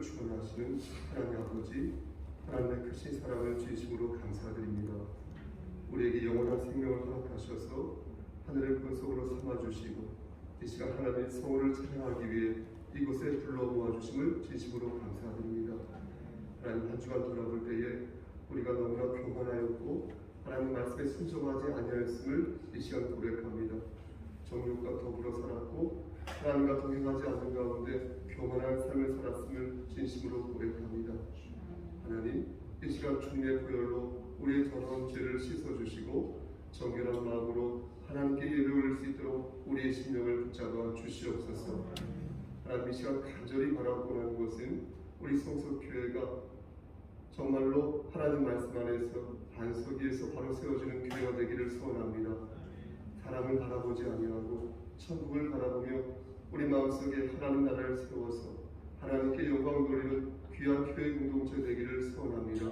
주관하시는 하나님 아버지, 하나님의 크신 사랑을 진심으로 감사드립니다. 우리에게 영원한 생명을 허락하셔서 하늘의 권속으로 삼아주시고 이 시간 하나님의 성호를 찬양하기 위해 이곳에 불러 모아주심을 진심으로 감사드립니다. 하나님, 한 주간 돌아볼 때에 우리가 너무나 교만하였고 하나님 말씀에 순종하지 아니하였음을 이 시간 고백합니다. 정욕과 더불어 살았고 하나님과 동행하지 않는 가운데 교만한 삶을 살았음을 진심으로 고백합니다. 하나님, 이 시간 주님의 보혈로 우리의 더러운 죄를 씻어주시고 정결한 마음으로 하나님께 예배 올릴 수 있도록 우리의 심령을 붙잡아 주시옵소서. 하나님, 이 시간 간절히 바라고 하는 것은 우리 성석교회가 정말로 하나님 말씀 안에서 반석 위에서 바로 세워지는 교회가 되기를 소원합니다. 사람을 바라보지 아니하고 천국을 바라보며 우리 마음속에 하나님 나라를 세워서 하나님께 영광 돌리는 귀한 교회 공동체 되기를 소원합니다.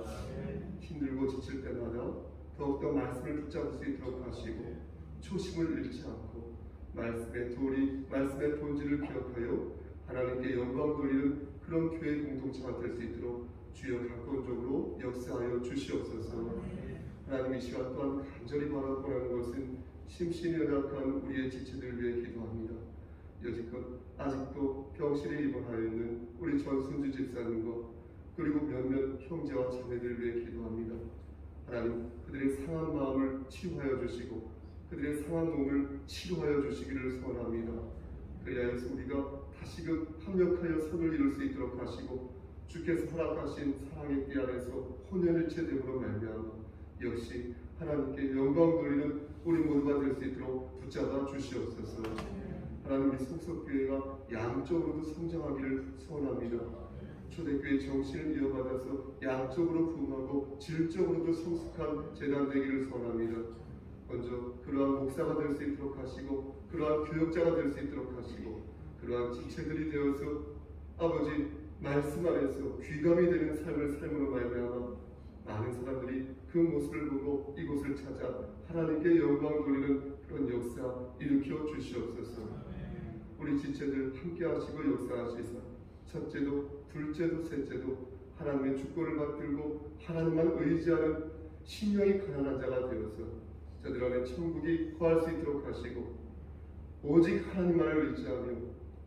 힘들고 지칠 때마다 더욱더 말씀을 붙잡을 수 있도록 하시고 초심을 잃지 않고 말씀의 도리, 말씀의 본질을 기억하여 하나님께 영광 돌리는 그런 교회 공동체가 될 수 있도록 주여 각본적으로 역사하여 주시옵소서. 하나님, 이 시간 또한 간절히 바라보는 것은 심신이 연약한 우리의 지체들을 위해 기도합니다. 여지껏 아직도 병실에 입원하여 있는 우리 전순주 집사님과 그리고 몇몇 형제와 자매들을 위해 기도합니다. 하나님, 그들의 상한 마음을 치유하여 주시고 그들의 상한 몸을 치료하여 주시기를 소원합니다. 그리하여서 우리가 다시금 합력하여 선을 이룰 수 있도록 하시고 주께서 허락하신 사랑의 띠 안에서 혼연일체됨으로 말미암아 역시 하나님께 영광 돌리는 우리 모두가 될 수 있도록 붙잡아 주시옵소서. 하나님, 우리 성석교회가 양적으로도 성장하기를 소원합니다. 초대교회 정신을 이어받아서 양적으로 부흥하고 질적으로도 성숙한 재단 되기를 소원합니다. 먼저 그러한 목사가 될 수 있도록 하시고 그러한 교역자가 될 수 있도록 하시고 그러한 지체들이 되어서 아버지 말씀 안에서 귀감이 되는 삶을 삶으로 말미암아 많은 사람들이 그 모습을 보고 이곳을 찾아 하나님께 영광 돌리는 그런 역사 일으켜 주시옵소서. 우리 지체들 함께 하시고 역사하시사 첫째도 둘째도 셋째도 하나님의 주권을 받들고 하나님만 의지하는 심령이 가난한 자가 되어서 저들 안에 천국이 거할 수 있도록 하시고 오직 하나님만을 의지하며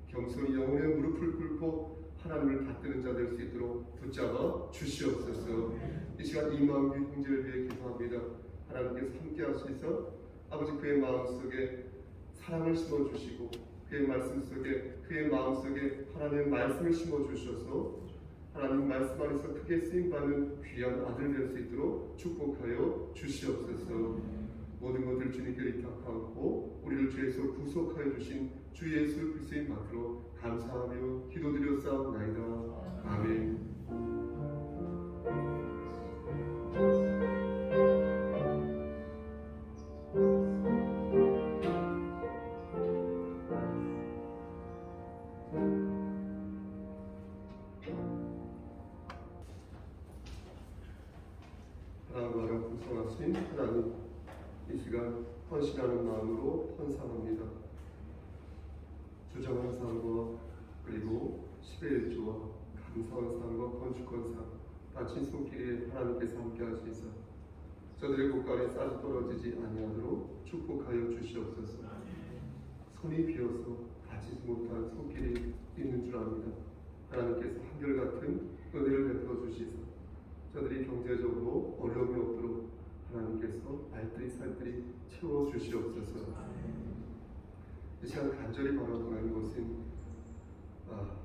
겸손히 영혼의 무릎을 꿇고 하나님을 받드는 자 될 수 있도록 붙잡아 주시옵소서. 이 시간 이만규 형제를 위해 기도합니다. 하나님께서 함께 하시서 아버지 그의 마음속에 사랑을 심어주시고 그의 말씀 속에 그의 마음속에 하나님의 말씀을 심어주셔서 하나님 말씀 안에서 크게 쓰임받는 귀한 아들 될 수 있도록 축복하여 주시옵소서. 모든 것을 주님께 의탁하고 우리를 죄에서 구속하여 주신 주 예수 그리스도의 받들어 감사하며 기도드렸사옵나이다. 아멘. 하나님과 풍성하신 하나님, 이 시간 헌신하는 마음으로 헌상합니다. 주정한 상과 그리고 10의 일조와 감사한 상과 건축권 상 다친 손길에 하나님께서 함께 하시사 저들의 곳간에 쌀이 떨어지지 아니하도록 축복하여 주시옵소서. 손이 비어서 다치지 못한 손길이 있는 줄 압니다. 하나님께서 한결같은 은혜를 베풀어 주시사 저들이 경제적으로 어려움이 없도록 하나님께서 알뜰히 살뜰히 채워 주시옵소서. 이 시간 간절히 바라보는 것은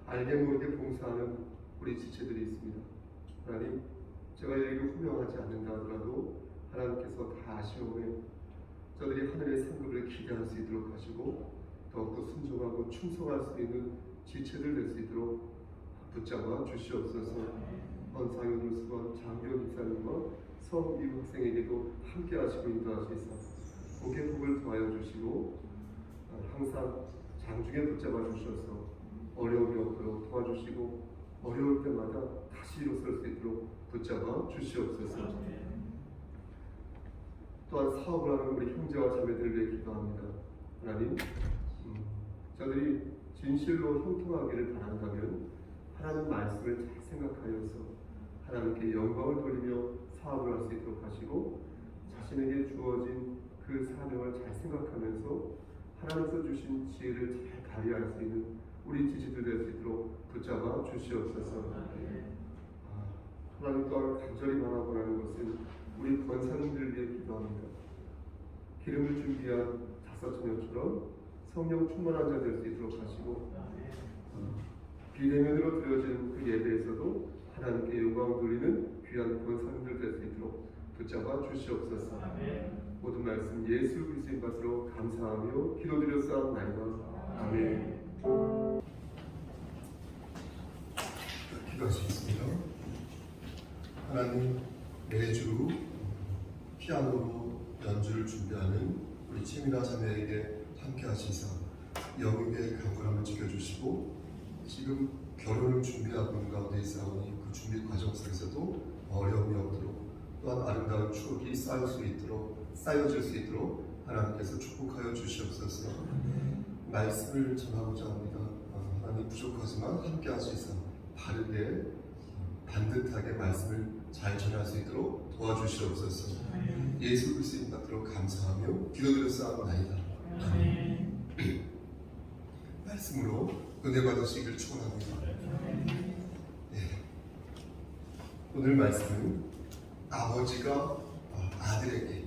알게 모르게 봉사하는 우리 지체들이 있습니다. 하나님, 제가 여기를 호명하지 않는다 하더라도 하나님께서 다 아시오며 저들이 하늘의 상급을 기대할 수 있도록 하시고 더욱더 순종하고 충성할 수 있는 지체들 될 수 있도록 붙잡아 주시옵소서. 헌상윤 수관 장기현 집사님과 성이우 학생에게도 함께 하시고 인도하시사 복의 복을 더하여 주시고 항상 장중에 붙잡아 주셔서 어려움이 없도록 도와주시고 어려울 때마다 다시 일어설 수 있도록 붙잡아 주시옵소서. 또한 사업을 하는 우리 형제와 자매들을 위해 기도합니다. 하나님, 저들이 진실로 형통하기를 바란다면 하나님 말씀을 잘 생각하여서 하나님께 영광을 돌리며 사업을 할 수 있도록 하시고, 자신에게 주어진 그 사명을 잘 생각하면서 하나님께서 주신 지혜를 잘 발휘할 수 있는 우리 지지들 될 수 있도록 붙잡아 주시옵소서. 하나님 또한 간절히 바라보라는 것은 우리 권사님들 위해 기도합니다. 기름을 준비한 5처녀처럼 성령 충만한 자 될 수 있도록 하시고, 비대면으로 드려진 그 예배에서도 하나님께 영광 돌리는 귀한 권사님들 될 수 있도록 붙잡아 주시옵소서. 모든 말씀 예수 그리스도의 것으로 감사하며 기도드렸사옵나이다. 아멘. 기도하시겠습니다. 하나님, 매주 피아노로 연주를 준비하는 우리 채미나 자매에게 함께 하시사 영육의 강건함을 지켜주시고, 지금 결혼을 준비하고 있는 가운데 있사오니 그 준비 과정 속에서도 어려움이 없도록, 또한 아름다운 추억이 쌓여질 수 있도록 하나님께서 축복하여 주시옵소서. 말씀을 전하고자 합니다. 하나님, 부족하지만 함께 하시사 바르게 반듯하게 말씀을 잘 전할 수 있도록 도와주시옵소서. 예수 그리스도의 이름으로 감사하며 기도드렸사옵나이다. 말씀으로 은혜 받으시기를 축원합니다. 오늘 말씀은 아버지가 아들에게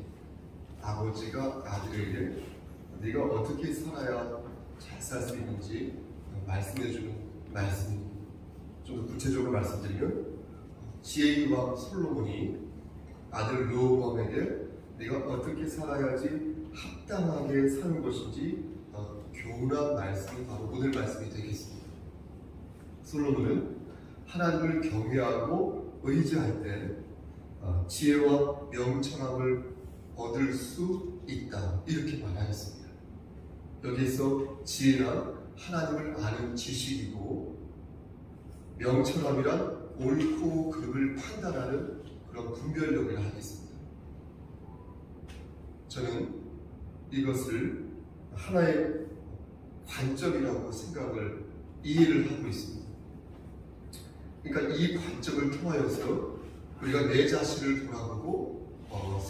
네가 어떻게 살아야 잘 살 수 있는지 말씀해주는 말씀입니다. 좀 더 구체적으로 말씀드리면, 지혜의 왕 솔로몬이 아들 르호보암에게 네가 어떻게 살아야지 합당하게 사는 것인지 교훈한 말씀이 바로 오늘 말씀이 되겠습니다. 솔로몬은 하나님을 경외하고 의지할 때 지혜와 명철함을 얻을 수 있다, 이렇게 말하였습니다. 여기서 지혜란 하나님을 아는 지식이고, 명철함이란 옳고 그름을 판단하는 그런 분별력을 하겠습니다. 저는 이것을 하나의 관점이라고 생각을 이해를 하고 있습니다. 그러니까 이 관점을 통하여서 우리가 내 자신을 돌아보고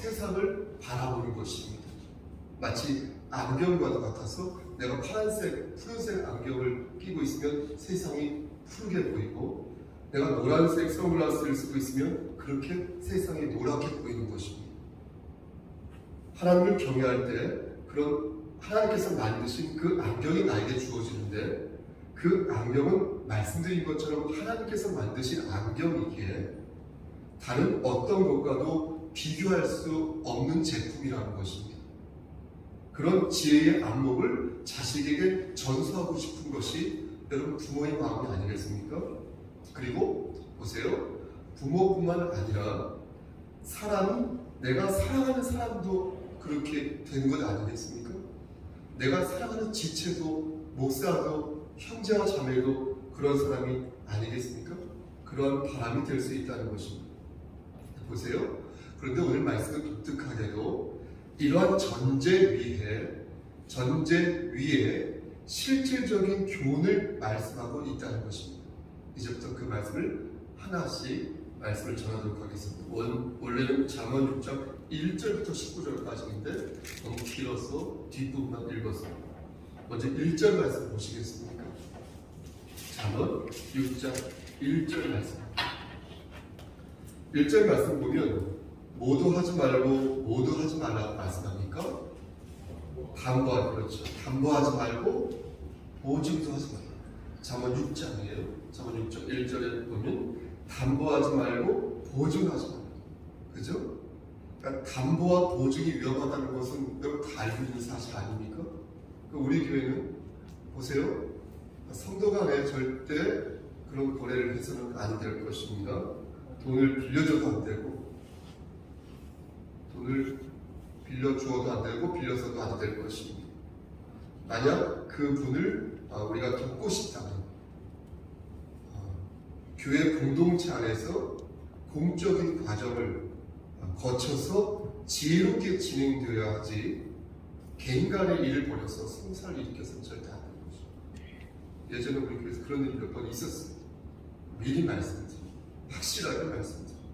세상을 바라보는 것입니다. 마치 안경과도 같아서 내가 파란색, 푸른색 안경을 끼고 있으면 세상이 푸르게 보이고, 내가 노란색 선글라스를 쓰고 있으면 그렇게 세상이 노랗게 보이는 것입니다. 하나님을 경외할 때 그런 하나님께서 만드신 그 안경이 나에게 주어지는데, 그 안경은 말씀드린 것처럼 하나님께서 만드신 안경이기에 다른 어떤 것과도 비교할 수 없는 제품이라는 것입니다. 그런 지혜의 안목을 자식에게 전수하고 싶은 것이 여러분 부모의 마음이 아니겠습니까? 그리고 보세요, 부모뿐만 아니라 사람은, 내가 사랑하는 사람도 그렇게 되는 것 아니겠습니까? 내가 사랑하는 지체도, 목사도, 형제와 자매도 그런 사람이 아니겠습니까? 그런 바람이 될 수 있다는 것입니다. 보세요. 그런데 오늘 말씀은 독특하게도 이러한 전제 위에 실질적인 교훈을 말씀하고 있다는 것입니다. 이제부터 그 말씀을 하나씩 말씀을 전하도록 하겠습니다. 원래는 잠언 6장 1절부터 19절까지인데 너무 길어서 뒷부분만 읽어서 먼저 1절 말씀 보시겠습니까? 잠언 6장 1절 말씀. 1절 말씀 보면 모두 하지 말고 모두 하지 말라고 말씀합니까? 그렇죠. 담보하지 말고 보증도 하지 말라. 잠언 6장이에요. 잠언 6장 1절에 보면 담보하지 말고 보증하지 말라. 그죠? 그러니까 담보와 보증이 위험하다는 것은 여러분 다 알고 있는 사실 아닙니까? 우리 교회는 보세요. 성도 간에 절대 그런 거래를 해서는 안 될 것입니다. 돈을 빌려줘도 안 되고, 돈을 빌려주어도 안 되고, 빌려서도 안 될 것입니다. 만약 그 분을 우리가 돕고 싶다면 교회 공동체 안에서 공적인 과정을 거쳐서 지혜롭게 진행되어야 하지, 개인 간의 일을 벌여서 성사를 일으켜서는 절대 안 되는 것입니다. 예전에 우리 교회에서 그런 일이 몇 번 있었습니다. 미리 말씀드립니다. 확실하게 말씀드립니다.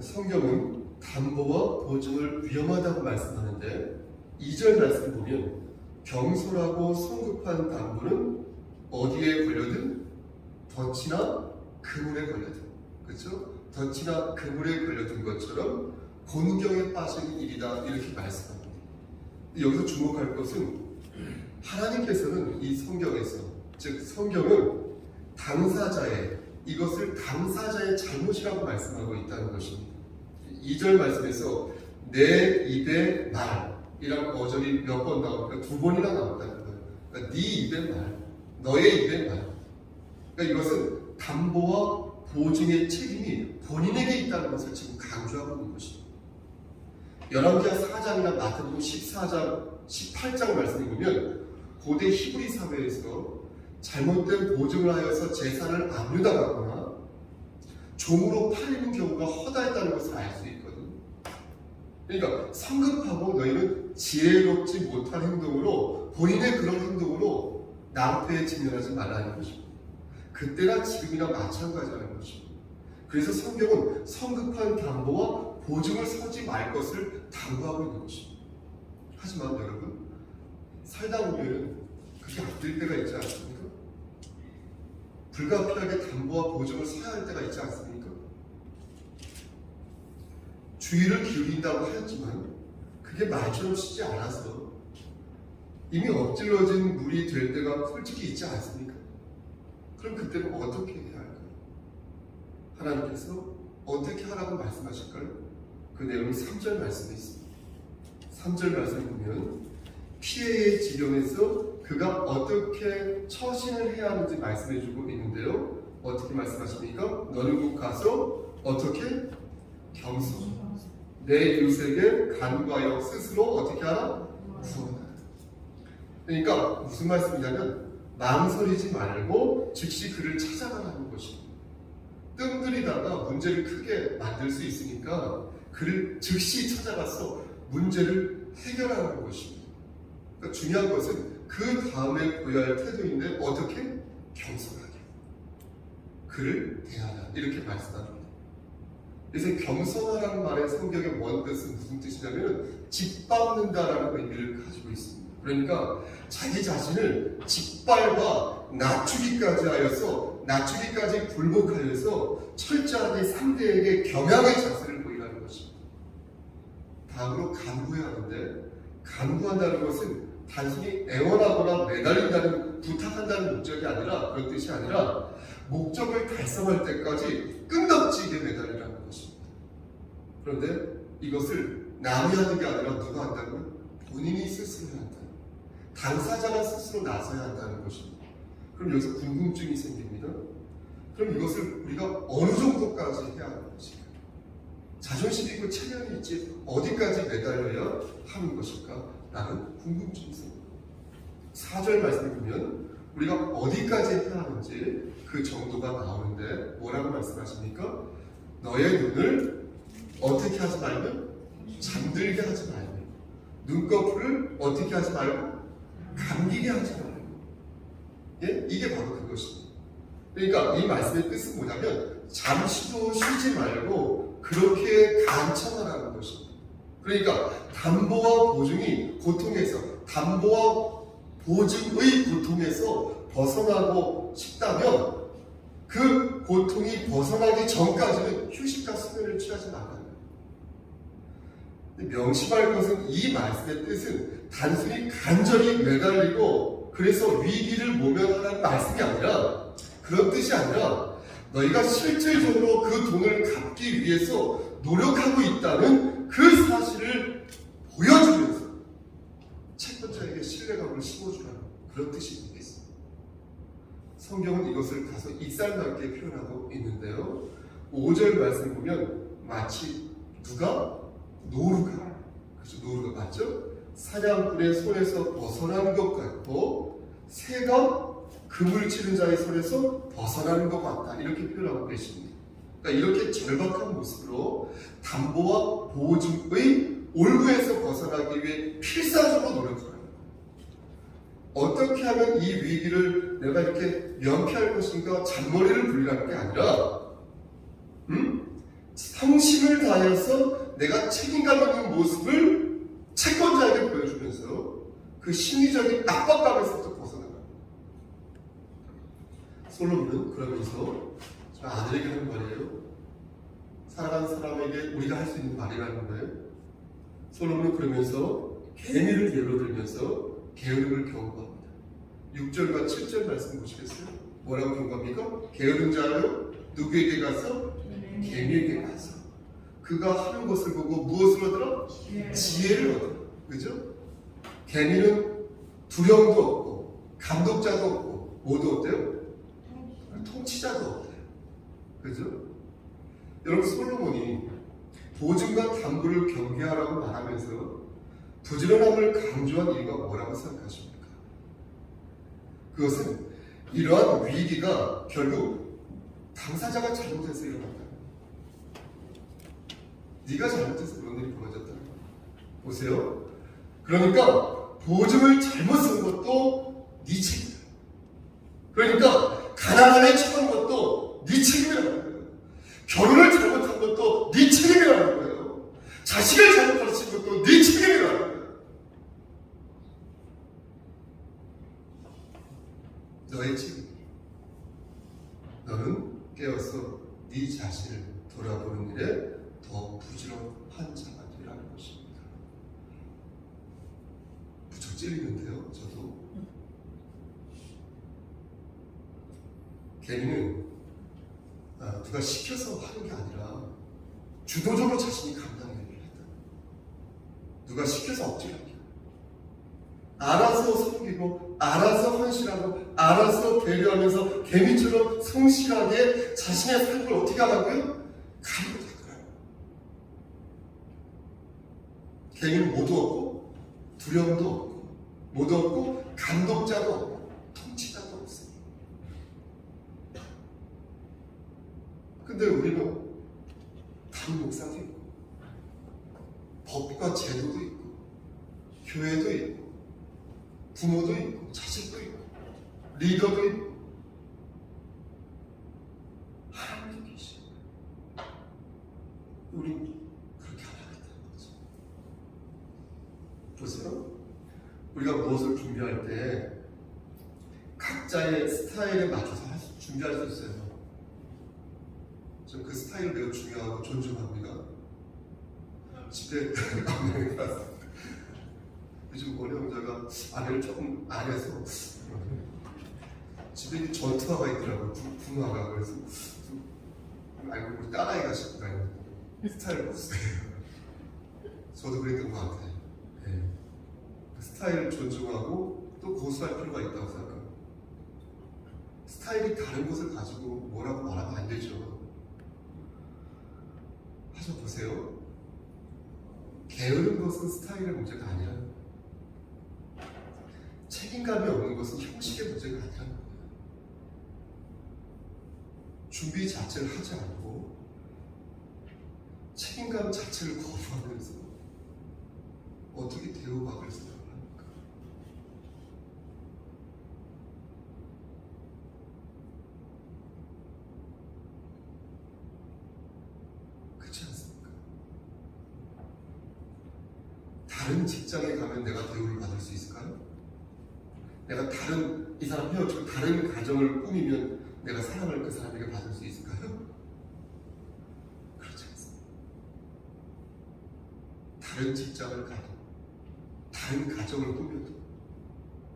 성경은 담보와 보증을 위험하다고 말씀하는데 2절 말씀 보면 경솔하고 성급한 담보는 어디에 걸려든 덫이나 그물에 걸려든, 그렇죠? 덫이나 그물에 걸려든 것처럼 곤경에 빠지는 일이다, 이렇게 말씀합니다. 여기서 주목할 것은 하나님께서는 이 성경에서, 즉 성경은 당사자의, 이것을 당사자의 잘못이라고 말씀하고 있다는 것입니다. 2절 말씀에서 내 입의 말이라는 어절이 몇 번 나오니까 2번이나 나온다는 거예요. 그러니까 네 입의 말, 너의 입의 말. 그러니까 이것은 담보와 보증의 책임이 본인에게 있다는 것을 지금 강조하고 있는 것입니다. 열왕기하 4장이나 마태복음 14장, 18장 말씀을 보면 고대 히브리 사회에서 잘못된 보증을 하여서 재산을 압류당하거나 종으로 팔리는 경우가 허다했다는 것을 알 수 있거든요. 그러니까 성급하고 너희는 지혜롭지 못한 행동으로, 본인의 그런 행동으로 낭패에 직면하지 말라는 것입니다. 그때나 지금이나 마찬가지라는 것입니다. 그래서 성경은 성급한 담보와 보증을 서지 말 것을 당부하고 있는 것입니다. 하지만 여러분, 살다 보면 그게 안 될 때가 있지 않습니까? 불가피하게 담보와 보증을 서야 할 때가 있지 않습니까? 주의를 기울인다고 하였지만 그게 말처럼 쉽지 않아서 이미 엎질러진 물이 될 때가 솔직히 있지 않습니까? 그럼 그때는 어떻게 해야 할까요? 하나님께서 어떻게 하라고 말씀하실까요? 그 내용이 3절 말씀에 있습니다. 3절 말씀을 보면 피해의 지경에서 그가 어떻게 처신을 해야 하는지 말씀해주고 있는데요. 어떻게 말씀하십니까? 너는 곧 가서 어떻게? 겸손. 내 이웃에게 간구하여 스스로 어떻게 하라? 구원하라. 그러니까 무슨 말씀이냐면 망설이지 말고 즉시 그를 찾아가라는 것입니다. 뜸들이다가 문제를 크게 만들 수 있으니까 그를 즉시 찾아가서 문제를 해결하는 것입니다. 그러니까 중요한 것은 그 다음에 보여야 할 태도인데 어떻게? 겸손하게 그를 대하라, 이렇게 말씀합니다. 그래서 겸손하라는 말의 성경의 원뜻은 무슨 뜻이냐면 짓밟는다라는 의미를 가지고 있습니다. 그러니까 자기 자신을 짓밟아 낮추기까지 하여서, 낮추기까지 굴복하여서 철저하게 상대에게 겸양의 자세를 보이라는 것입니다. 다음으로 간구해야 하는데, 간구한다는 것은 단순히 애원하거나 매달린다는, 부탁한다는 목적이 아니라, 그런 뜻이 아니라 목적을 달성할 때까지 끈덕지게 매달리라는 것입니다. 그런데 이것을 남이 하는 게 아니라 누가 한다고요? 본인이 스스로 해야 한다. 당사자가 스스로 나서야 한다는 것입니다. 그럼 여기서 궁금증이 생깁니다. 그럼 이것을 우리가 어느 정도까지 해야 하는 것일까? 자존심 있고 체면이 있지 어디까지 매달려야 하는 것일까? 라는 궁금증이 생깁니다. 4절 말씀을 보면 우리가 어디까지 해야 하는지 그 정도가 나오는데 뭐라고 말씀하십니까? 너의 눈을 어떻게 하지 말고? 잠들게 하지 말고, 눈꺼풀을 어떻게 하지 말고? 감기게 하지 말고. 예? 이게 바로 그것입니다. 그러니까 이 말씀의 뜻은 뭐냐면 잠시도 쉬지 말고 그렇게 간청하라는 것입니다. 그러니까 담보와 보증이 고통에서, 담보와 보증의 고통에서 벗어나고 싶다면 그 고통이 벗어나기 전까지는 휴식과 수면을 취하지 말아야 합니다. 명심할 것은 이 말씀의 뜻은 단순히 간절히 매달리고 그래서 위기를 모면하라는 말씀이 아니라, 그런 뜻이 아니라 너희가 실질적으로 그 돈을 갚기 위해서 노력하고 있다는 그 사실을 보여주면서 채권자에게 신뢰감을 심어주라는 그런 뜻이 되겠습니다. 성경은 이것을 다소 익살맞게 표현하고 있는데요. 5절 말씀 보면 마치 누가? 노루가, 그렇죠? 노루가 맞죠? 사냥꾼의 손에서 벗어나는 것 같고 새가 금을 치는 자의 손에서 벗어나는 것 같다, 이렇게 표현하고 계십니다. 그러니까 이렇게 절박한 모습으로 담보와 보증의 올무에서 벗어나기 위해 필사적으로 노력하는, 어떻게 하면 이 위기를 내가 이렇게 면피할 것인가 잔머리를 굴리라는 게 아니라 성심을 다해서 내가 책임감 있는 모습을 채권자에게 보여주면서 그 심리적인 압박감에서부터 벗어나가. 솔로몬은 그러면서 아들에게 하는 말이에요. 사랑하는 사람에게 우리가 할 수 있는 말이라는 거예요. 솔로몬은 그러면서 개미를 예로 들면서 게으름을 경고합니다. 6절과 7절 말씀 보시겠어요? 뭐라고 경고합니까? 게으른 자요 누구에게 가서? 개미에게 가서 그가 하는 것을 보고 무엇을 얻으라? 지혜를 얻으라. 그죠? 개미는 두령도 없고 감독자도 없고 뭐도 없대요? 통치자도 없대요. 그죠? 여러분, 솔로몬이 보증과 담보를 경계하라고 말하면서 부지런함을 강조한 이유가 뭐라고 생각하십니까? 그것은 이러한 위기가 결국 당사자가 잘못해서 일어났다. 네가 잘못해서 그런 일이 벌어졌다. 보세요. 그러니까 보증을 잘못 쓴 것도 네 책임이야. 그러니까 가난함에 처한 것도 네 책임이라는 거예요. 결혼을 잘못한 것도 네 책임이라는 거예요. 자식을 잘못 가르친 것도 네 책임이라는 거예요. 너의 책임. 너는 깨어서 네 자신을 돌아보는 일에 더 부지런한 자가 되라는 것입니다. 무척 찔리는데요, 저도. 개미는 누가 시켜서 하는 게 아니라 주도적으로 자신이 감당해야 했다. 누가 시켜서 억지로 하게. 알아서 섬기고, 알아서 헌신하고, 알아서 배려하면서 개미처럼 성실하게 자신의 삶을 어떻게 하라고요? 가리고 닦으라고. 개미는 모두 없고, 두려움도 없고, 모두 없고, 감독자도 없고, 통치자도 없어요. 근데 우리는 다른 목사도 있고, 법과 제도도 있고, 교회도 있고, 부모도 있고, 자식도 있고, 리더도 있고, 하나님도 계시고, 우린 그렇게 하겠다는 거죠. 보세요. 우리가 무엇을 준비할 때 각자의 스타일에 맞춰서 준비할 수 있어요. 저는 그 스타일 매우 중요하고 존중합니다. 집에 아내가 왔어요. 요즘 원영자가 아내를 조금 안해서 집에 전투화가 있더라고요. 분화가. 그래서 알고 보니 딸아이가 싶고 다니는 스타일을 없어요. 저도 그랬던 것 같아요. 네. 스타일을 존중하고 또 고수할 필요가 있다고 생각합니다. 스타일이 다른 것을 가지고 뭐라고 말하면 안 되죠. 하셔 보세요. 게으른 것은 스타일의 문제가 아니라 책임감이 없는 것은 형식의 문제가 아니라는 거예요. 준비 자체를 하지 않고 책임감 자체를 거부하면서 어떻게 대우받을 생각을 합니까? 그렇지 않습니까? 다른 직장에 가면 내가 대우를 받을 수 있을까요? 내가 이 사람 헤어지고 다른 가정을 꾸미면 내가 사랑을 그 사람에게 받을 수 있을까요? 그렇지 않습니다. 다른 직장을 가도, 다른 가정을 꾸며도,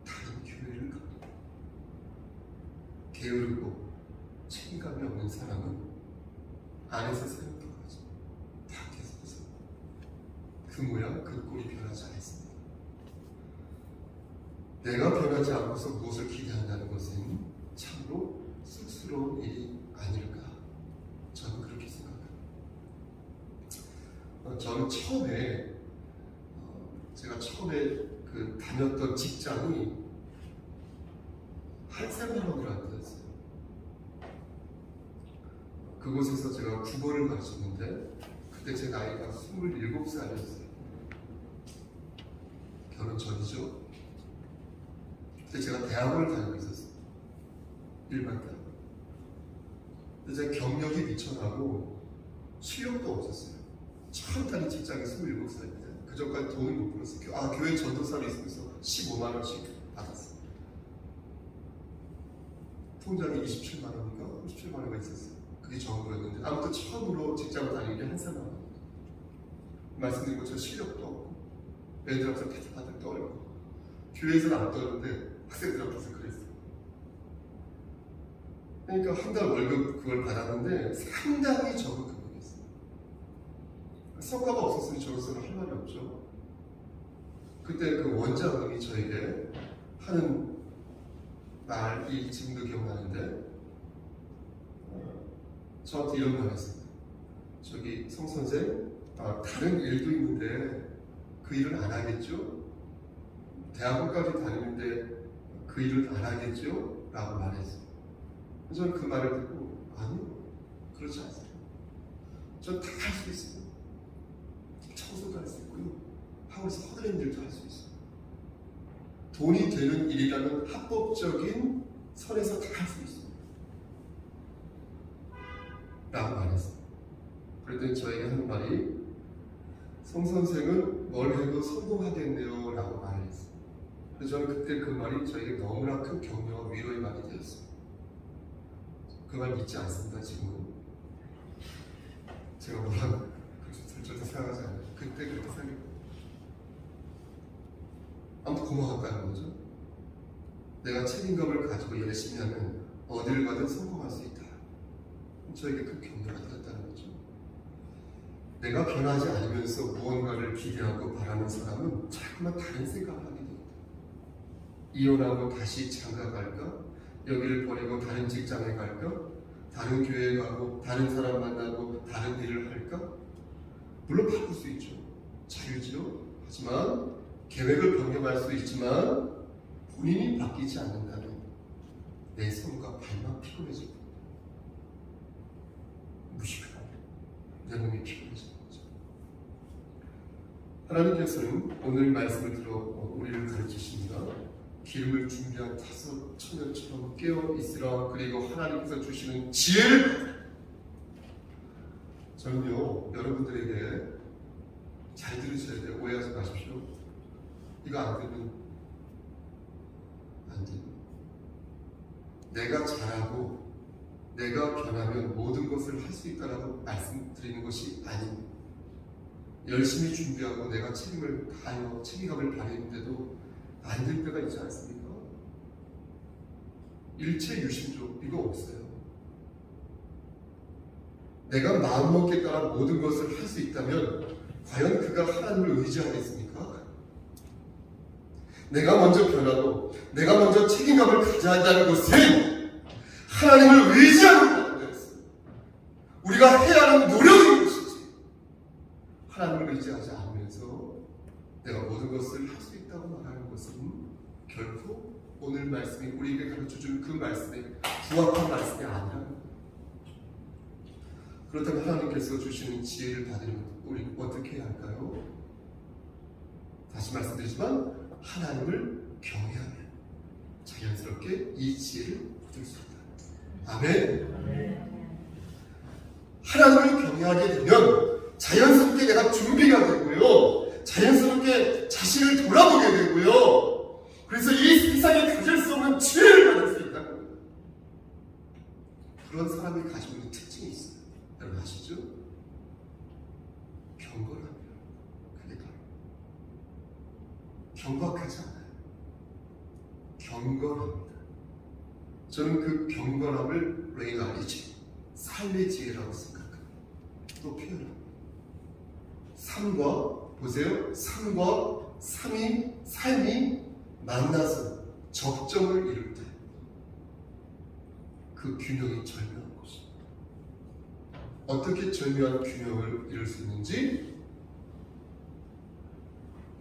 다른 교회를 가도 게으르고 책임감이 없는 사람은 안에서 생각하지 밖에서 그 모양 그 꼴이 변하지 않습니다. 내가 변하지 않고서 무엇을 기대한다는 것은 참으로 쑥스러운 일이 아닐까, 저는 그렇게 생각합니다. 저는 제가 처음에 다녔던 직장이 한샘학원이라는 데였어요. 그곳에서 제가 국어를 가르쳤는데 그때 제 나이가 27살이었어요. 결혼 전이죠. 근데 제가 대학원을 다니고 있었어요. 일반 대학원. 근데 제가 경력이 미천하고 실력도 없었어요. 처음 다닌 직장이 27살입니다. 그 전까지 돈을 못 벌었어요. 교회 전도사로 있으면서 15만 원씩 받았어요. 통장에 27만 원인가 37만 원가 있었어요. 그게 전부였는데 아무튼 처음으로 직장을 다니는 게 한 살만 원. 말씀드린 것처럼 실력도 없고 애들 앞에서 파닥파닥 떨고 교회에서는 안 떠는데 학생들 앞에서 그랬어요. 그러니까 한 달 월급 그걸 받았는데 상당히 적은 금액이었어요. 성과가 없었으니 저로서는 할 말이 없죠. 그때 그 원장님이 저에게 하는 말이 지금도 기억나는데 저한테 이런 말 했어요. 저기 성 선생, 다른 일도 있는데 그 일을 안 하겠죠? 대학원까지 다니는데 그 일을 안 하겠죠? 라고 말했어요. 저는 그 말을 듣고 아니요, 그렇지 않습니다. 전 다 할 수 있어요. 청소도 할 수 있고요, 하울에서 허드렛 일도 할 수 있어요. 돈이 되는 일이라면 합법적인 선에서 다 할 수 있어요 라고 말했어요. 그랬더니 저에게 하는 말이 성 선생은 뭘 해도 성공하겠네요 라고 말을 했어요. 그래서 저는 그때 그 말이 저에게 너무나 큰 격려와 위로의 말이 되었어요. 그 말 믿지 않습니다. 지금은 제가 뭐라고 절대 생각하지 않아요. 그때 그렇게 생각해요. 아무튼 고마웠다는 거죠. 내가 책임감을 가지고 열심히 하면 어디를 가든 성공할 수 있다. 저에게 큰 격려가 되었다는 거죠. 내가 변하지 않으면서 무언가를 기대하고 바라는 사람은 자꾸만 다른 생각을 하게 됩니다. 이혼하고 다시 장가갈까? 여기를 버리고 다른 직장에 갈까? 다른 교회에 가고 다른 사람 만나고 다른 일을 할까? 물론 바꿀 수 있죠. 자유죠. 하지만 계획을 변경할 수 있지만 본인이 바뀌지 않는다면 내 손과 발만 피곤해집니다. 무식하다. 내 몸이 피곤해집니다. 하나님께서는 오늘 말씀을 들어 우리를 가르치십니다. 기름을 준비한 5 처녀처럼 깨어 있으라. 그리고 하나님께서 주시는 지혜를, 저는요 여러분들에게 잘 들으셔야 돼요. 오해하지 마십시오. 이거 안 되면 안 돼요. 내가 잘하고 내가 변하면 모든 것을 할 수 있다라고 말씀드리는 것이 아닙니다. 열심히 준비하고 내가 책임을 다하여 책임감을 발휘했는데도 안 될 때가 있지 않습니까? 일체 유심조 이거 없어요. 내가 마음먹기에 따라 모든 것을 할 수 있다면 과연 그가 하나님을 의지하겠습니까? 내가 먼저 변하고 내가 먼저 책임감을 가져야 한다는 것은 하나님을 의지하는 것입니다. 우리가 해야 하는 노력인 것이지, 하나님을 의지하지 않으면서 내가 모든 것을 할 수 있다고 말하는 것은 결코 오늘 말씀이 우리에게 가르쳐준 그 말씀에 부합한 말씀이 아니라는 거예요. 그렇다면 하나님께서 주시는 지혜를 받으려면 우리 어떻게 해야 할까요? 다시 말씀드리지만 하나님을 경외하면 자연스럽게 이 지혜를 얻을 수 있다. 아멘. 하나님을 경외하게 되면 자연스럽게 내가 준비가 되고요, 자연스럽게 자신을 돌아보게 되고요, 그래서 이 세상에 가질 수 없는 지혜를 받을 수 있다는 거예요. 그런 사람이 가지고 있는 특징이 있어요. 여러분 아시죠? 경건합니다. 그게 바로 경박하지 않아요. 경건합니다. 저는 그 경건함을 레이나리지, 삶의 지혜라고 생각합니다. 또 표현합니다. 삶과, 보세요, 삶과 삶이 만나서 적정을 이룰 때 그 균형이 절묘한 것입니다. 어떻게 절묘한 균형을 이룰 수 있는지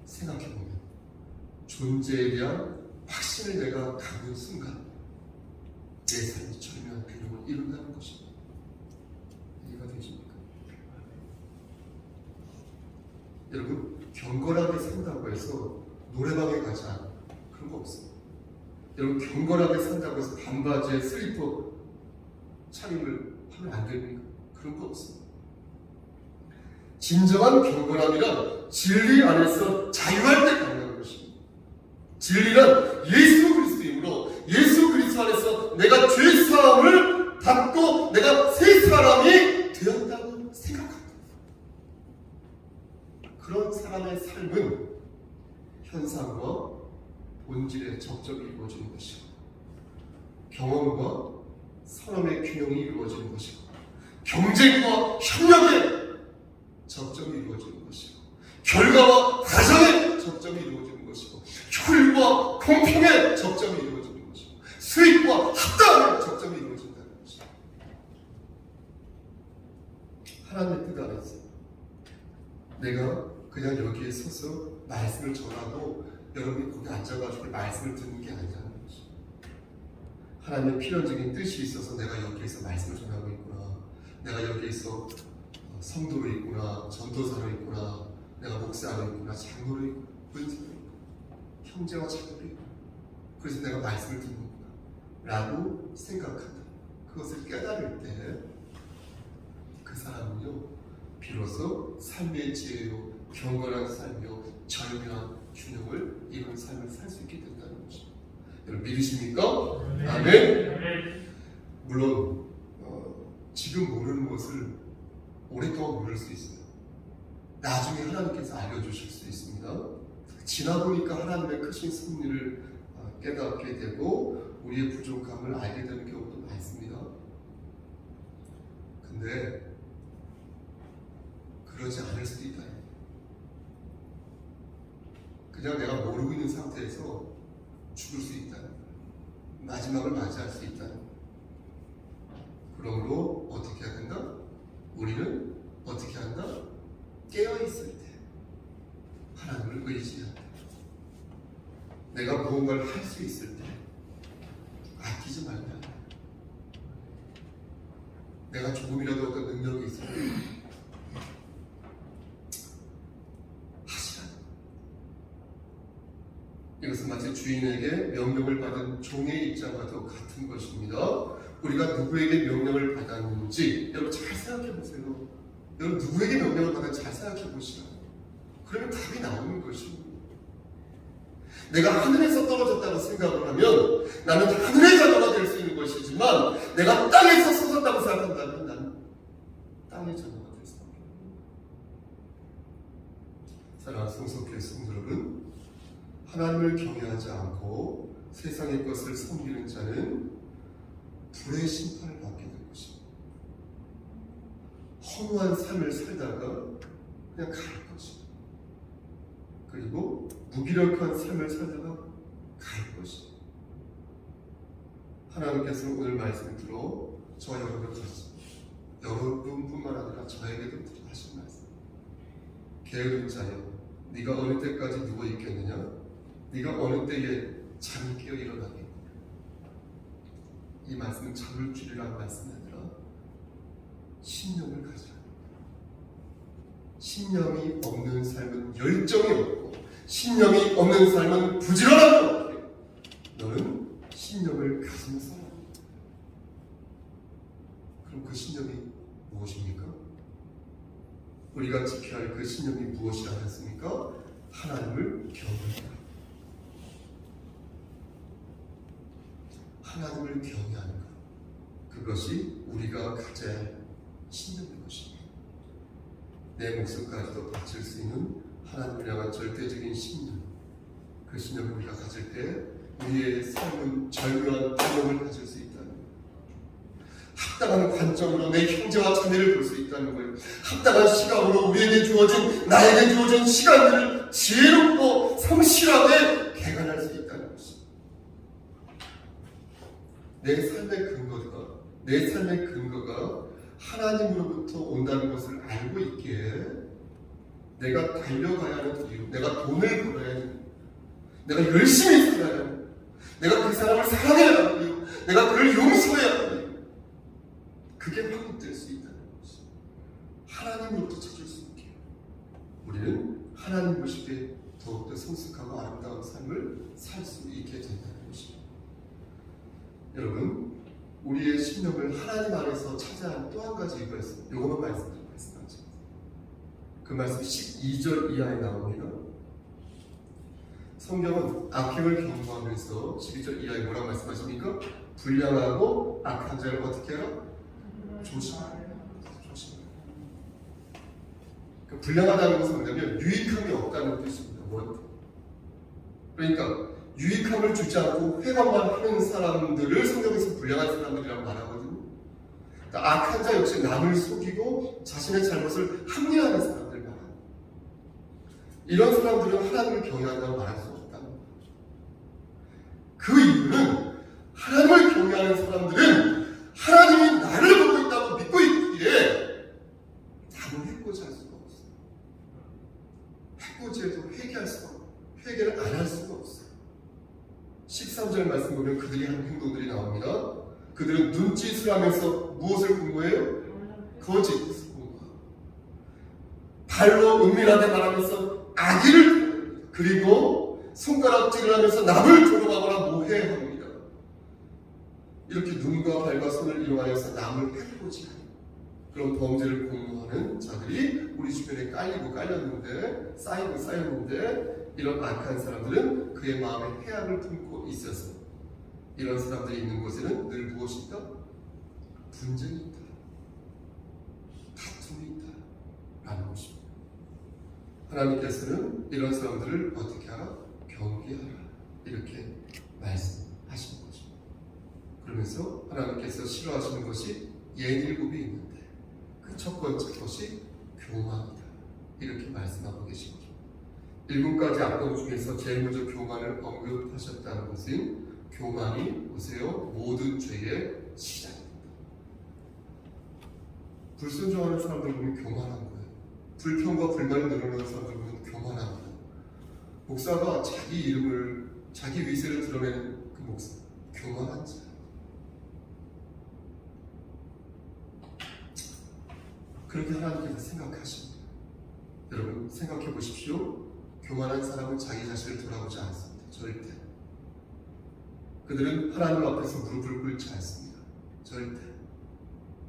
생각해보면 존재에 대한 확신을 내가 갖는 순간 내 삶이 절묘한 균형을 이룬다는 것입니다. 이해가 되십니까? 여러분, 경건하게 산다고 해서 노래방에 가자, 그런 거 없습니다. 여러분 경건하게 산다고 해서 반바지에 슬리퍼 차림을 하면 안 됩니까? 그런 거 없습니다. 진정한 경건함이란 진리 안에서 자유할 때 가능한 것입니다. 진리란 예수 그리스도이므로 예수 그리스도 안에서 내가 죄 사함을 받고 내가 새 사람이 되었다고 생각합니다. 그런 사람의 삶은 현상과 본질에 적절히 이루어지는 것이고 경험과 사람의 균형이 이루어지는 것이고 경쟁과 협력에 적정이 이루어지는 것이고 결과와 과정에 적정이 이루어지는 것이고 효율과 공평에 적정이 이루어지는 것이고 수익과 합당에 적정이 이루어진다는 것이고 하나님의 뜻 안에서 내가 그냥 여기에 서서 말씀을 전하고 여러분이 거기 앉아가지고 말씀을 듣는 게 아니라는 것이죠. 하나님의 필연적인 뜻이 있어서 내가 여기에서 말씀을 전하고 있구나. 내가 여기에서 성도로 있구나. 전도사로 있구나. 내가 목사로 있구나. 장로로 있구나. 형제와 자매로 있구나. 그래서 내가 말씀을 듣는구나 라고 생각한다. 그것을 깨달을 때 그 사람은요 비로소 삶의 지혜요 경건한 삶이요 절묘한 균형을 이룬 삶을 살 수 있게 된다는 것입니다. 여러분 믿으십니까? 아멘. 물론 지금 모르는 것을 오랫동안 모를 수 있어요. 나중에 하나님께서 알려주실 수 있습니다. 지나보니까 하나님의 크신 섭리를 깨닫게 되고 우리의 부족함을 알게 되는 경우도 많습니다. 근데 그러지 않을 수도 있다. 그냥 내가 모르고 있는 상태에서 죽을 수 있다는 거예요. 마지막을 맞이할 수 있다는 거예요. 그러므로 어떻게 해야 된다? 우리는 어떻게 한다? 깨어있을 때 하나님을 의지한다. 내가 무언가를 할 수 있을 때 아끼지 말자. 내가 조금이라도 어떤 능력이 있을 때 하시라. 이것은 마치 주인에게 명령을 받은 종의 입장과도 같은 것입니다. 우리가 누구에게 명령을 받았는지 여러분 잘 생각해 보세요. 여러분 누구에게 명령을 받았는지 잘 생각해 보시라. 그러면 답이 나오는 것입니다. 내가 하늘에서 떨어졌다고 생각을 하면 나는 하늘의 자녀가 될 수 있는 것이지만 내가 땅에서 솟았다고 생각한다면 나는 땅의 자녀가 될 수 없습니다. 사랑하는 성소교회 성도 여러분, 하나님을 경외하지 않고 세상의 것을 섬기는 자는 불의 심판을 받게 될 것입니다. 허무한 삶을 살다가 그냥 갈 것입니다. 그리고 무기력한 삶을 살다가 갈 것입니다. 하나님께서는 오늘 말씀을 들어 저와 여러분뿐만 아니라 저에게도 하신 말씀. 게으른 자여, 네가 어느 때까지 누워 있겠느냐? 네가 어느 때에 잠이 깨어 일어나겠느냐? 이 말씀은 잠을 줄이라는 말씀이 아니라 신념을 가지라. 신념이 없는 삶은 열정이 없고 신념이 없는 삶은 부지런함이 없고 너는 신념을 가진 사람입니다. 그럼 그 신념이 무엇입니까? 우리가 지켜야 할 그 신념이 무엇이라 했습니까? 하나님을 경외하라. 하나님을 경외하는 것, 그것이 우리가 가져야 할 신념인 것입니다. 내 목숨까지도 바칠 수 있는 하나님을 향한 절대적인 신념, 그 신념을 우리가 가질 때 우리의 삶은 절묘한 균형을 가질 수 있다는 거예요. 합당한 관점으로 내 형제와 자매를 볼 수 있다는 거예요. 합당한 시각으로 우리에게 주어진, 나에게 주어진 시간들을 지혜롭고 성실하게 개간할 수 있다는 것입니다. 내 삶의 근거가 하나님으로부터 온다는 것을 알고 있기에 내가 달려가야 하는 이유, 내가 돈을 벌어야 하는 이유, 내가 열심히 살아야 하는 이유, 내가 그 사람을 사랑해야 하는 이유, 내가 그를 용서해야 하는 이유, 그게 확립될 수 있다는 것이 하나님으로부터 찾을 수 있게 우리는 하나님 보시기에 더욱더 성숙하고 아름다운 삶을 살 수 있게 된다는 것입니다. 여러분, 우리의 심령을 하나님 안에서 찾아야 하는 또 한 가지 이유가 있습니다. 이것만 말씀하지. 그 말씀 12절 이하에 나옵니다. 성경은 악행을 경고하면서 12절 이하에 뭐라고 말씀하십니까? 불량하고 악한 자를 어떻게 해라? 조심하라. 그러니까 불량하다는 것은 뭐냐면 유익함이 없다는 뜻입니다. 그러니까 유익함을 주지 않고 회방만 하는 사람들을 성경에서 불량한 사람들이라고 말하거든요. 그러니까 악한 자 역시 남을 속이고 자신의 잘못을 합리화하는 사람들 말합니다. 이런 사람들은 하나님을 경외한다고 말할 수 없다는 거예요. 그 이유는 하나님을 경외하는 사람들은 하나님이 나를 보고 있다고 믿고 있기에 답을 해코지할 수가 없어요. 해코지해도 회개할 수가 없어요. 회개를 안 할 수가 없어요. 13절 말씀 보면 그들이 하는 행동들이 나옵니다. 그들은 눈짓을 하면서 무엇을 공부해요? 거짓을 공부하고 발로 은밀하게 말하면서 악의를 그리고 손가락질을 하면서 남을 조롱하거나 모해합니다. 이렇게 눈과 발과 손을 이용하여서 남을 해코지하는 그런 범죄를 공모하는 자들이 우리 주변에 깔렸는데 쌓였는데 이런 악한 사람들은 그의 마음에 해악을 품고 있어서 이런 사람들이 있는 곳에는 늘 무엇이 있다? 분쟁이 있다. 다툼이 있다. 라는 것입니다. 하나님께서는 이런 사람들을 어떻게 하라? 경계하라. 이렇게 말씀하시는 거죠. 그러면서 하나님께서 싫어하시는 것이 예일곱이 있는데 그 첫 번째 것이 교만이다. 이렇게 말씀하고 계신 거죠. 7가지 악동 중에서 제일 먼저 교만을 언급하셨다는 것은 교만이 보세요. 모든 죄의 시작입니다. 불순종하는 사람들 보면 교만한 거예요. 불평과 불만이 늘어나는 사람들 보면 교만합니다. 목사가 자기 위세를 드러내는 그 목사, 교만한 자. 그렇게 하나님께서 생각하십니다. 여러분 생각해 보십시오. 교만한 사람은 자기 자신을 돌아보지 않습니다. 절대. 그들은 하나님 앞에서 무릎을 꿇지 않습니다. 절대.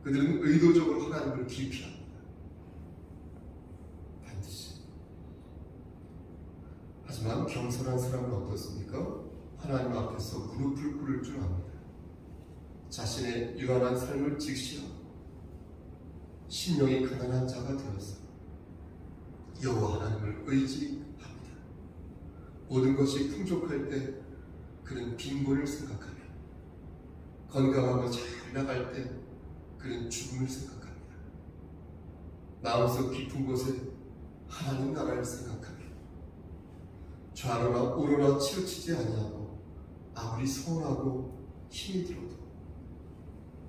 그들은 의도적으로 하나님을 기피합니다. 반드시. 하지만 겸손한 사람은 어떻습니까? 하나님 앞에서 무릎을 꿇을 줄 압니다. 자신의 유한한 삶을 직시하고 심령이 가난한 자가 되어서 여호와 하나님을 의지합니다. 모든 것이 풍족할 때 그는 빈곤을 생각하며 건강하고 잘 나갈 때 그는 죽음을 생각합니다. 마음속 깊은 곳에 하나님 나라를 생각하며 좌로나 우로나 치우치지 아니하고 아무리 서운하고 힘이 들어도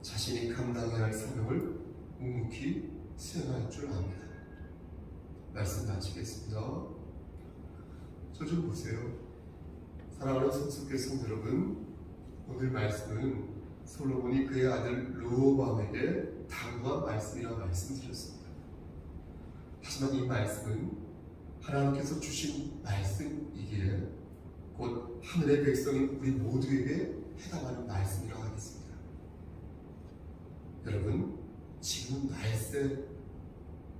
자신이 감당해야 할 사명을 묵묵히 수행할 줄 압니다. 말씀 마치겠습니다. 저 좀 보세요. 사랑하는 성숙계성 여러분, 오늘 말씀은 솔로몬이 그의 아들 르호보암에게 당부한 말씀이라 말씀드렸습니다. 하지만 이 말씀은 하나님께서 주신 말씀이기에 곧 하늘의 백성인 우리 모두에게 해당하는 말씀이라고 하겠습니다. 여러분, 지금은 날새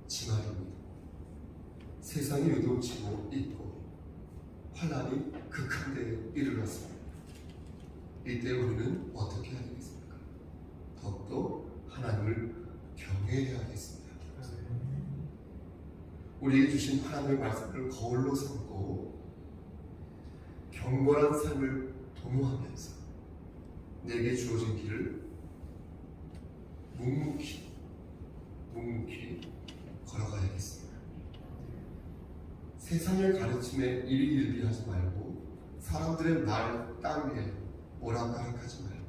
지말입니다. 세상이 요동치고 있고 환란이 극한 데에 이르렀습니다. 이때 우리는 어떻게 해야 되겠습니까? 더욱더 하나님을 경외해야 하겠습니다. 우리에게 주신 하나님의 말씀을 거울로 삼고 경건한 삶을 도모하면서 내게 주어진 길을 묵묵히 걸어가야겠습니다. 세상의 가르침에 일희일비하지 말고 사람들의 말 따르게 오락가락하지 말고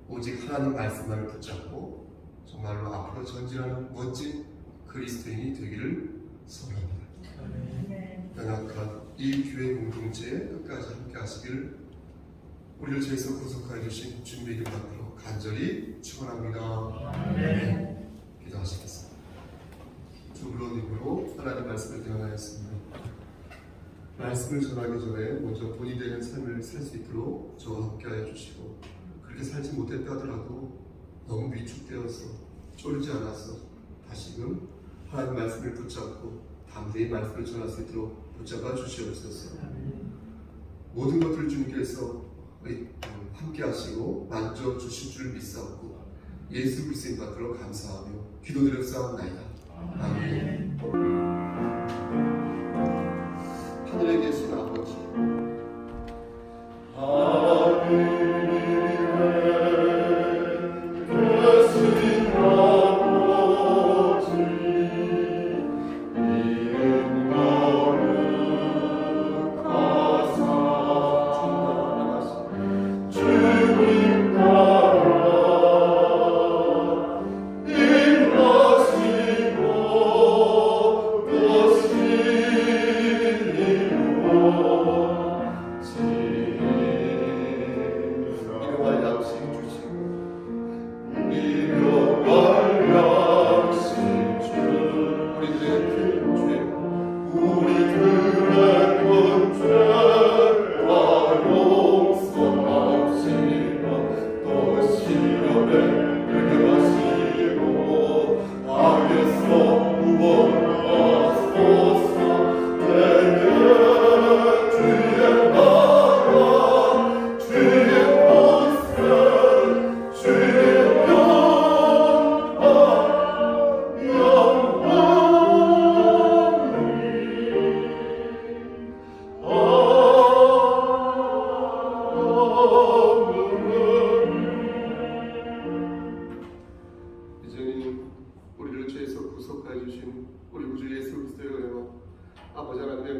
오직 하나님 말씀만을 붙잡고 정말로 앞으로 전진하는 멋진 그리스도인이 되기를 소원합니다. 연약한 이 교회 공동체에 끝까지 함께 하시길 우리를 죄에서 구속하여 주신 주님의 이름 앞으로 간절히 축원합니다. 기도하시겠습니다. 주물론 입으로 하나님 말씀을 대언하였습니다. 말씀을 전하기 전에 먼저 본이 되는 삶을 살 수 있도록 저와 함께하여 주시고 그렇게 살지 못했다 하더라도 너무 위축되어서 쫄지 않아서 다시금 하나님 말씀을 붙잡고 담대히 말씀을 전할 수 있도록 붙잡아 주시옵소서. 모든 것들을 주님께서 함께 하시고 만져 주실 줄 믿사옵고 예수 그리스도인 받들어 감사하며 기도드렸사옵나이다. 아멘. 하늘에 계신 아버지,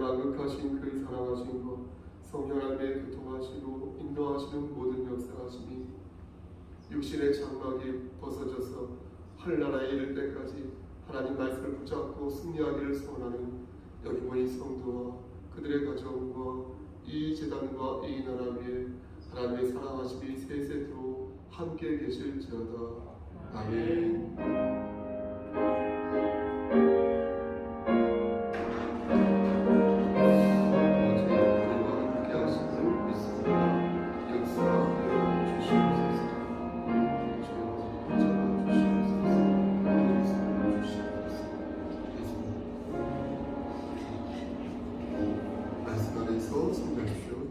만극하신 그의 사랑하신 것, 성령 하나님의 교통하시고 인도하시는 모든 역사하심이 육신의 장막이 벗어져서 하늘나라에 이를 때까지 하나님 말씀을 붙잡고 승리하기를 소원하는 여기 모인 성도와 그들의 가정과 이 제단과 이 나라 위에 하나님의 사랑하심이 세세토록 함께 계실지어다. 아멘. 말씀 안에서 성장하십시오.